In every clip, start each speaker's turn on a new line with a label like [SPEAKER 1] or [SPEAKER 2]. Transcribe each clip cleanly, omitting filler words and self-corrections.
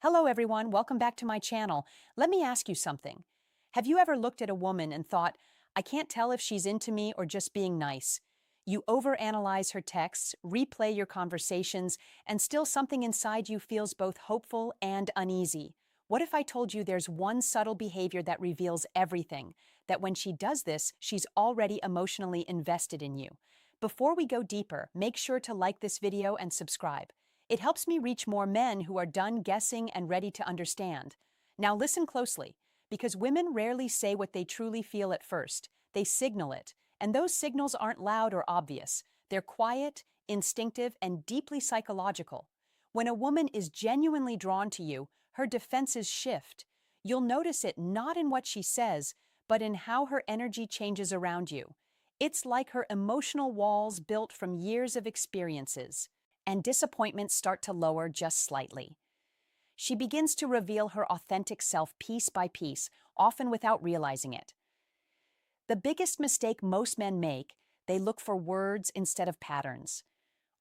[SPEAKER 1] Hello everyone, welcome back to my channel. Let me ask you something. Have you ever looked at a woman and thought, I can't tell if she's into me or just being nice? You overanalyze her texts, replay your conversations, and still something inside you feels both hopeful and uneasy. What if I told you there's one subtle behavior that reveals everything, that when she does this, she's already emotionally invested in you? Before we go deeper, make sure to like this video and subscribe. It helps me reach more men who are done guessing and ready to understand. Now listen closely, because women rarely say what they truly feel at first. They signal it, and those signals aren't loud or obvious. They're quiet, instinctive, and deeply psychological. When a woman is genuinely drawn to you, her defenses shift. You'll notice it not in what she says, but in how her energy changes around you. It's like her emotional walls built from years of experiences, and disappointments start to lower just slightly. She begins to reveal her authentic self piece by piece, often without realizing it. The biggest mistake most men make, they look for words instead of patterns.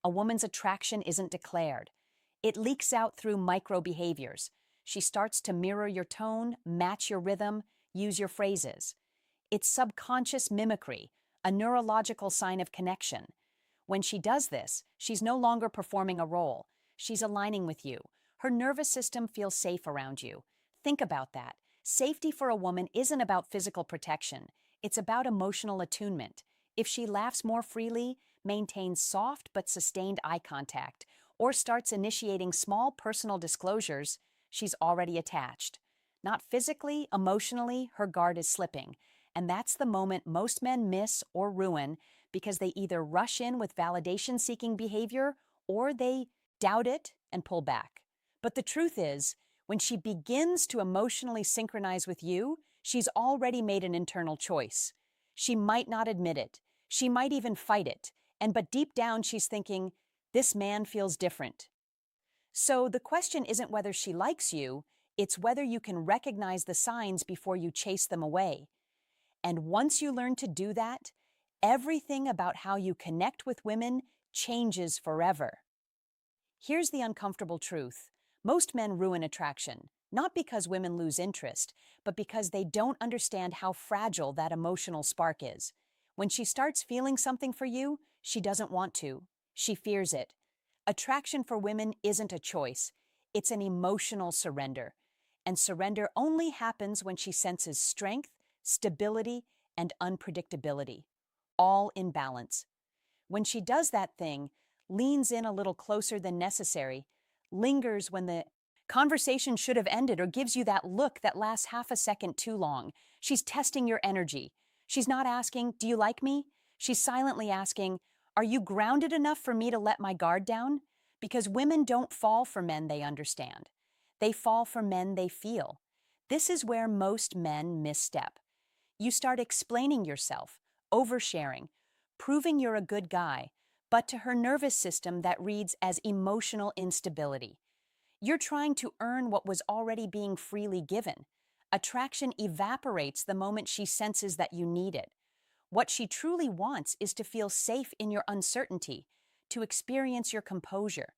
[SPEAKER 1] A woman's attraction isn't declared. It leaks out through micro behaviors. She starts to mirror your tone, match your rhythm, use your phrases. It's subconscious mimicry, a neurological sign of connection. When she does this, she's no longer performing a role. She's aligning with you. Her nervous system feels safe around you. Think about that. Safety for a woman isn't about physical protection. It's about emotional attunement. If she laughs more freely, maintains soft but sustained eye contact, or starts initiating small personal disclosures, she's already attached. Not physically, emotionally, her guard is slipping. And that's the moment most men miss or ruin because they either rush in with validation-seeking behavior or they doubt it and pull back. But the truth is, when she begins to emotionally synchronize with you, she's already made an internal choice. She might not admit it. She might even fight it. But deep down, she's thinking, this man feels different. So the question isn't whether she likes you, it's whether you can recognize the signs before you chase them away. And once you learn to do that, everything about how you connect with women changes forever. Here's the uncomfortable truth. Most men ruin attraction, not because women lose interest, but because they don't understand how fragile that emotional spark is. When she starts feeling something for you, she doesn't want to. She fears it. Attraction for women isn't a choice. It's an emotional surrender. And surrender only happens when she senses strength, stability, and unpredictability, all in balance. When she does that thing, leans in a little closer than necessary, lingers when the conversation should have ended, or gives you that look that lasts half a second too long, she's testing your energy. She's not asking, do you like me? She's silently asking, are you grounded enough for me to let my guard down? Because women don't fall for men they understand. They fall for men they feel. This is where most men misstep. You start explaining yourself, oversharing, proving you're a good guy, but to her nervous system that reads as emotional instability. You're trying to earn what was already being freely given. Attraction evaporates the moment she senses that you need it. What she truly wants is to feel safe in your uncertainty, to experience your composure.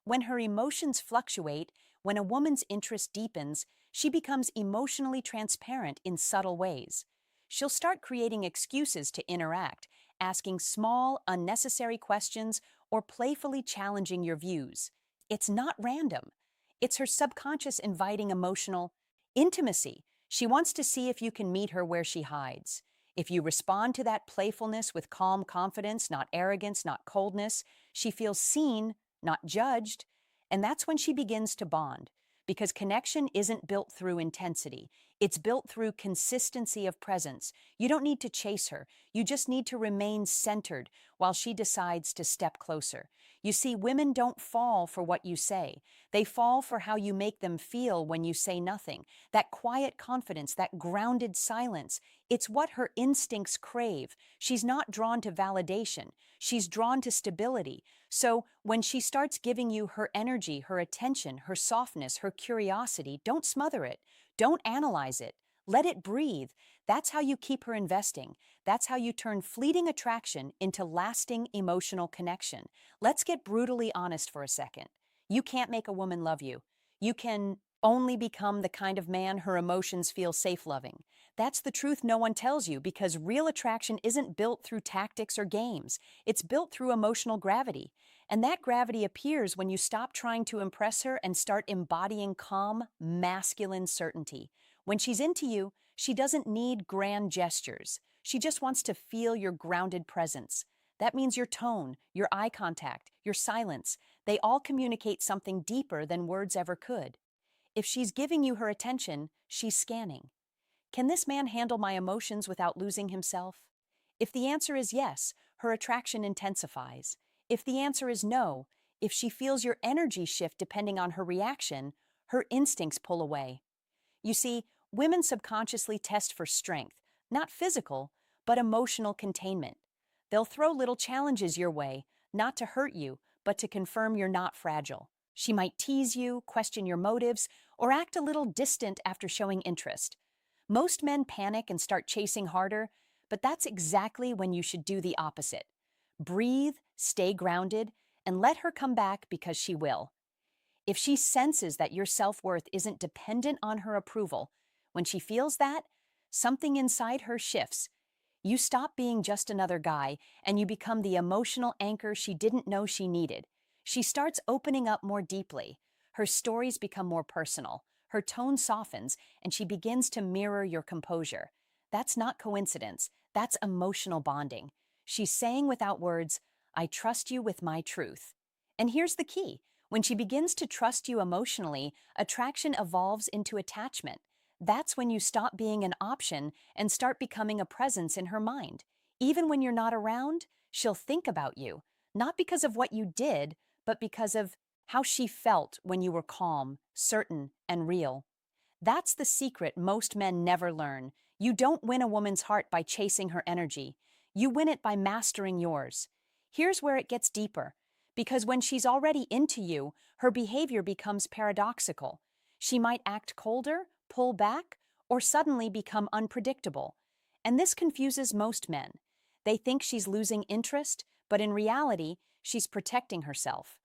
[SPEAKER 1] When her emotions fluctuate, when a woman's interest deepens, she becomes emotionally transparent in subtle ways. She'll start creating excuses to interact, asking small, unnecessary questions or playfully challenging your views. It's not random. It's her subconscious inviting emotional intimacy. She wants to see if you can meet her where she hides. If you respond to that playfulness with calm confidence, not arrogance, not coldness, she feels seen, not judged. And that's when she begins to bond. Because connection isn't built through intensity. It's built through consistency of presence. You don't need to chase her. You just need to remain centered while she decides to step closer. You see, women don't fall for what you say. They fall for how you make them feel when you say nothing. That quiet confidence, that grounded silence. It's what her instincts crave. She's not drawn to validation. She's drawn to stability. So when she starts giving you her energy, her attention, her softness, her curiosity, don't smother it. Don't analyze it. Let it breathe. That's how you keep her investing. That's how you turn fleeting attraction into lasting emotional connection. Let's get brutally honest for a second. You can't make a woman love you. You can only become the kind of man her emotions feel safe loving. That's the truth no one tells you because real attraction isn't built through tactics or games. It's built through emotional gravity. And that gravity appears when you stop trying to impress her and start embodying calm, masculine certainty. When she's into you, she doesn't need grand gestures. She just wants to feel your grounded presence. That means your tone, your eye contact, your silence. They all communicate something deeper than words ever could. If she's giving you her attention, she's scanning. Can this man handle my emotions without losing himself? If the answer is yes, her attraction intensifies. If the answer is no, if she feels your energy shift depending on her reaction, her instincts pull away. You see, women subconsciously test for strength, not physical, but emotional containment. They'll throw little challenges your way, not to hurt you, but to confirm you're not fragile. She might tease you, question your motives, or act a little distant after showing interest. Most men panic and start chasing harder, but that's exactly when you should do the opposite. Breathe, stay grounded, and let her come back because she will. If she senses that your self-worth isn't dependent on her approval, when she feels that, something inside her shifts. You stop being just another guy and you become the emotional anchor she didn't know she needed. She starts opening up more deeply. Her stories become more personal. Her tone softens and she begins to mirror your composure. That's not coincidence. That's emotional bonding. She's saying without words, I trust you with my truth. And here's the key. When she begins to trust you emotionally, attraction evolves into attachment. That's when you stop being an option and start becoming a presence in her mind. Even when you're not around, she'll think about you, not because of what you did, but because of how she felt when you were calm, certain, and real. That's the secret most men never learn. You don't win a woman's heart by chasing her energy. You win it by mastering yours. Here's where it gets deeper. Because when she's already into you, her behavior becomes paradoxical. She might act colder, pull back, or suddenly become unpredictable. And this confuses most men. They think she's losing interest, but in reality, she's protecting herself.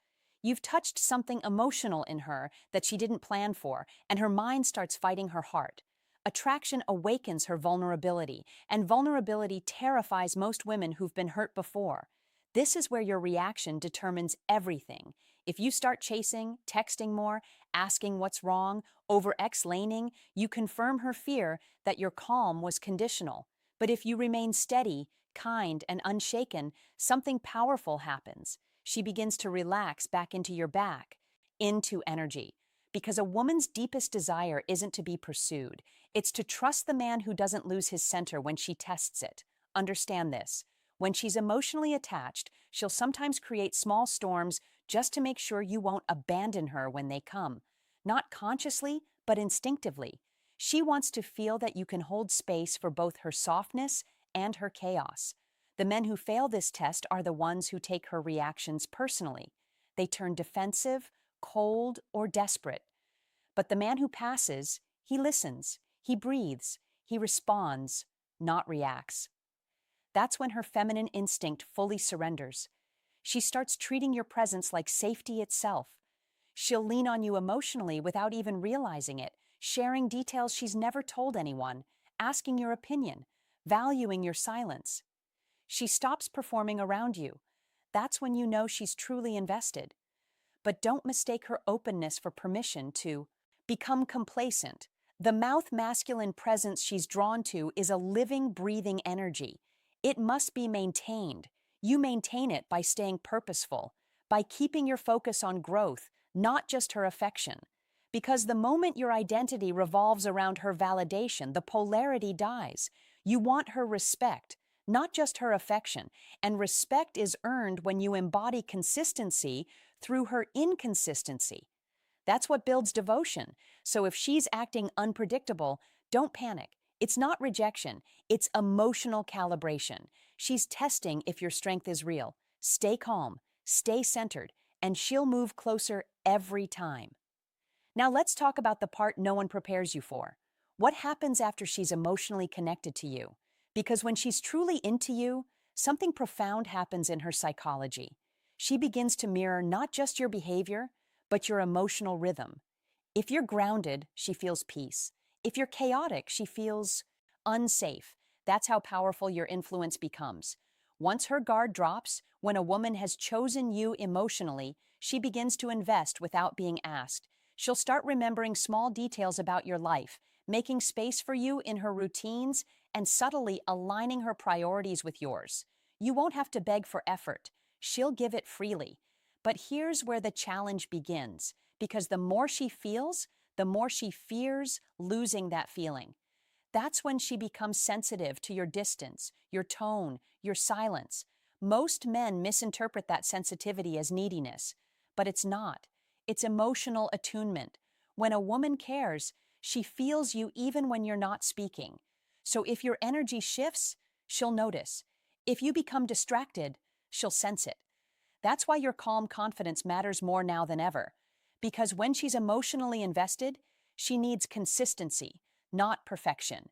[SPEAKER 1] You've touched something emotional in her that she didn't plan for, and her mind starts fighting her heart. Attraction awakens her vulnerability, and vulnerability terrifies most women who've been hurt before. This is where your reaction determines everything. If you start chasing, texting more, asking what's wrong, over-explaining, you confirm her fear that your calm was conditional. But if you remain steady, kind, and unshaken, something powerful happens. She begins to relax back into your back, into energy. Because a woman's deepest desire isn't to be pursued. It's to trust the man who doesn't lose his center when she tests it. Understand this. When she's emotionally attached, she'll sometimes create small storms just to make sure you won't abandon her when they come. Not consciously, but instinctively. She wants to feel that you can hold space for both her softness and her chaos. The men who fail this test are the ones who take her reactions personally. They turn defensive, cold, or desperate. But the man who passes, he listens, he breathes, he responds, not reacts. That's when her feminine instinct fully surrenders. She starts treating your presence like safety itself. She'll lean on you emotionally without even realizing it, sharing details she's never told anyone, asking your opinion, valuing your silence. She stops performing around you. That's when you know she's truly invested. But don't mistake her openness for permission to become complacent. The mouth masculine presence she's drawn to is a living, breathing energy. It must be maintained. You maintain it by staying purposeful, by keeping your focus on growth, not just her affection. Because the moment your identity revolves around her validation, the polarity dies. You want her respect, not just her affection. And respect is earned when you embody consistency through her inconsistency. That's what builds devotion. So if she's acting unpredictable, don't panic. It's not rejection, it's emotional calibration. She's testing if your strength is real. Stay calm, stay centered, and she'll move closer every time. Now let's talk about the part no one prepares you for. What happens after she's emotionally connected to you? Because when she's truly into you, something profound happens in her psychology. She begins to mirror not just your behavior, but your emotional rhythm. If you're grounded, she feels peace. If you're chaotic, she feels unsafe. That's how powerful your influence becomes. Once her guard drops, when a woman has chosen you emotionally, she begins to invest without being asked. She'll start remembering small details about your life, making space for you in her routines, and subtly aligning her priorities with yours. You won't have to beg for effort. She'll give it freely. But here's where the challenge begins, because the more she feels, the more she fears losing that feeling. That's when she becomes sensitive to your distance, your tone, your silence. Most men misinterpret that sensitivity as neediness, but it's not. It's emotional attunement. When a woman cares, she feels you even when you're not speaking. So if your energy shifts, she'll notice. If you become distracted, she'll sense it. That's why your calm confidence matters more now than ever. Because when she's emotionally invested, she needs consistency, not perfection.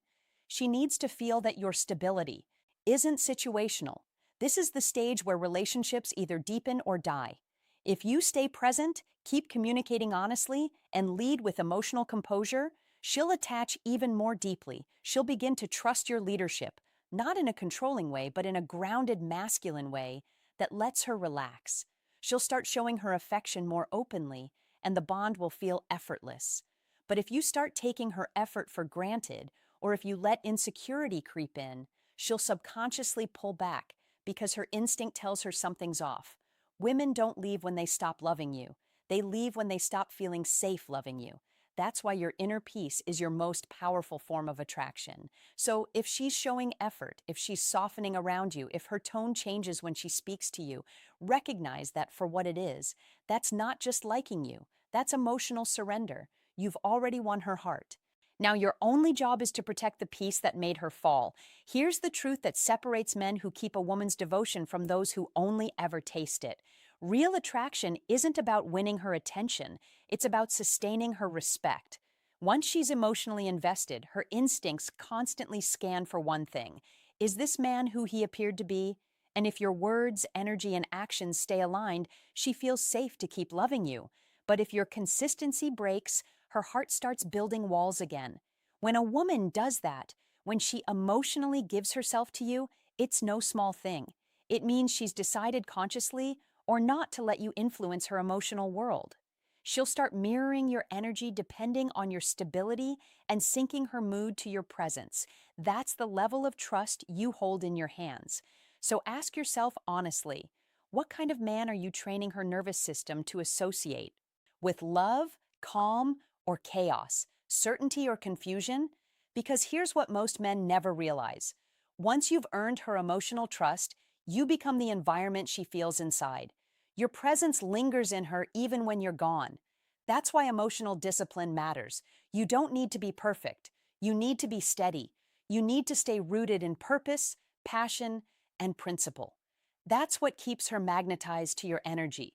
[SPEAKER 1] She needs to feel that your stability isn't situational. This is the stage where relationships either deepen or die. If you stay present, keep communicating honestly, and lead with emotional composure, she'll attach even more deeply. She'll begin to trust your leadership, not in a controlling way, but in a grounded, masculine way that lets her relax. She'll start showing her affection more openly, and the bond will feel effortless. But if you start taking her effort for granted, or if you let insecurity creep in, she'll subconsciously pull back because her instinct tells her something's off. Women don't leave when they stop loving you. They leave when they stop feeling safe loving you. That's why your inner peace is your most powerful form of attraction. So if she's showing effort, if she's softening around you, if her tone changes when she speaks to you, recognize that for what it is. That's not just liking you. That's emotional surrender. You've already won her heart. Now, your only job is to protect the peace that made her fall. Here's the truth that separates men who keep a woman's devotion from those who only ever taste it. Real attraction isn't about winning her attention, it's about sustaining her respect. Once she's emotionally invested, her instincts constantly scan for one thing. Is this man who he appeared to be? And if your words, energy, and actions stay aligned, she feels safe to keep loving you. But if your consistency breaks, her heart starts building walls again. When a woman does that, when she emotionally gives herself to you, it's no small thing. It means she's decided consciously or not to let you influence her emotional world. She'll start mirroring your energy depending on your stability and syncing her mood to your presence. That's the level of trust you hold in your hands. So ask yourself honestly, what kind of man are you training her nervous system to associate? With love, calm, or chaos, certainty or confusion? Because here's what most men never realize. Once you've earned her emotional trust, you become the environment she feels inside. Your presence lingers in her even when you're gone. That's why emotional discipline matters. You don't need to be perfect. You need to be steady. You need to stay rooted in purpose, passion, and principle. That's what keeps her magnetized to your energy.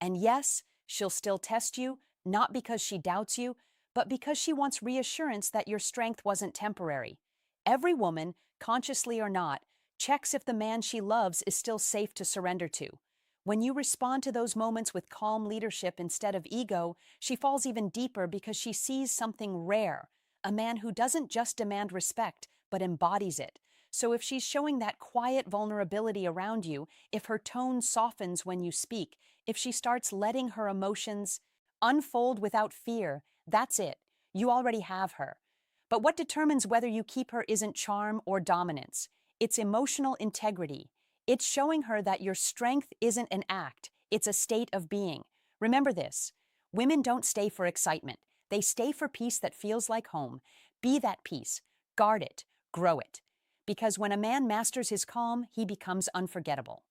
[SPEAKER 1] And yes, she'll still test you, not because she doubts you, but because she wants reassurance that your strength wasn't temporary. Every woman, consciously or not, checks if the man she loves is still safe to surrender to. When you respond to those moments with calm leadership instead of ego, she falls even deeper because she sees something rare, a man who doesn't just demand respect, but embodies it. So if she's showing that quiet vulnerability around you, if her tone softens when you speak, if she starts letting her emotions unfold without fear, that's it. You already have her. But what determines whether you keep her isn't charm or dominance. It's emotional integrity. It's showing her that your strength isn't an act, it's a state of being. Remember this, women don't stay for excitement. They stay for peace that feels like home. Be that peace. Guard it. Grow it. Because when a man masters his calm, he becomes unforgettable.